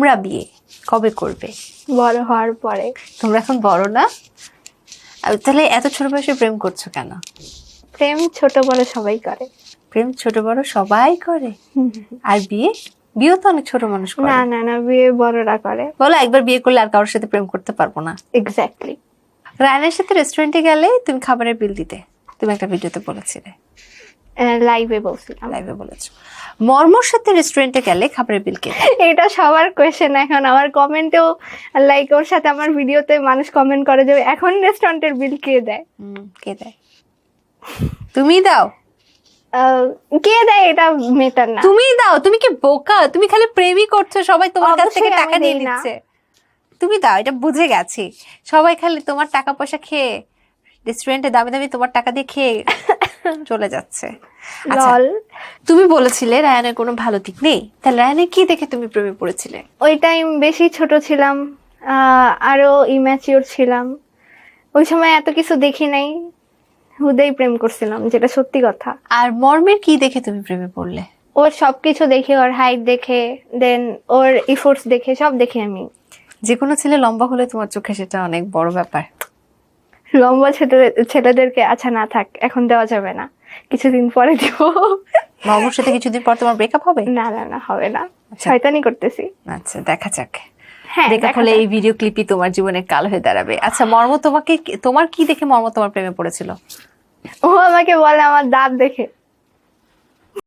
তোমরা বিয়ে কবে করবে? বড় হওয়ার পরে। তোমরা এখন বড় না, তাহলে এত ছোট বয়সে প্রেম করছো কেন? প্রেম ছোট বড় সবাই করে। প্রেম ছোট বড় সবাই করে, আর বিয়ে? বিয়ে তো অনেক ছোট মানুষ করে। না না না, বিয়ে বড়রা করে। বলো, একবার বিয়ে করলে আর কারোর সাথে প্রেম করতে পারবো না। এক্স্যাক্টলি। রায়ানের সাথে রেস্টুরেন্টে গেলে তুমি খাবারের বিল দিতে, তুমি একটা ভিডিওতে বলেছিলে। লাইভে বলছিলাম। লাইভে বলেছো। মর্মর সাথে রেস্টুরেন্টে গেলে খাবারের বিল কে? এটা সবার কোয়েশ্চেন। এখন আমার কমেন্টেও লাইক ওর সাথে আমার ভিডিওতে মানুষ কমেন্ট করে যে এখন রেস্টুরেন্টের বিল কে দেয়? কে দেয়? তুমি দাও। কে দেয় এটা মেটার না। তুমি দাও। তুমি কি বোকা? তুমি খালি প্রেমই করছো, সবাই তোমার কাছ থেকে অবশ্যই টাকা আমি নিয়ে দেই না। নিচ্ছে। তুমি দাও, এটা বুঝে গেছি। সবাই খালি তোমার টাকা পয়সা খেয়ে রেস্টুরেন্টে দামি দামি তোমার টাকা দিয়ে খেয়ে চলে যাচ্ছে। আচ্ছা, লল। তুমি বলেছিলে রায়ানের কোনো ভালো দিক নেই, তাহলে রায়ানের কি দেখে তুমি প্রেমে পড়েছিলে? ওই টাইম বেশি ছোট ছিলাম, আরো ইম্যাচিওর ছিলাম। ওই সময় এত কিছু দেখি নাই, হুদেই প্রেম করছিলাম, যেটা সত্যি কথা। আর মর্মের কি দেখে তুমি প্রেমে পড়লে? ওর সবকিছু দেখে, ওর হাইট দেখে, দেন ওর ইফোর্টস দেখে, সব দেখে আমি। যে কোনো ছেলে লম্বা হলে তোমার চোখে সেটা অনেক বড় ব্যাপার। লম্বা ছেলেদেরকে আচ্ছা না থাক, এখন দেওয়া যাবে না, কিছুদিন পরে দিব। মর্মর সাথে কিছুদিন পর তোমার ব্রেকআপ হবে? না না না, হবে না, শয়তানি করতেছি। আচ্ছা, দেখা যাক। হ্যাঁ, দেখা হলে এই ভিডিও ক্লিপই তোমার জীবনে কাল হয়ে দাঁড়াবে। আচ্ছা, মর্ম তোমাকে, তোমার কি দেখে মর্ম তোমার প্রেমে পড়েছিল? ও আমাকে বলে আমার দাঁত দেখে।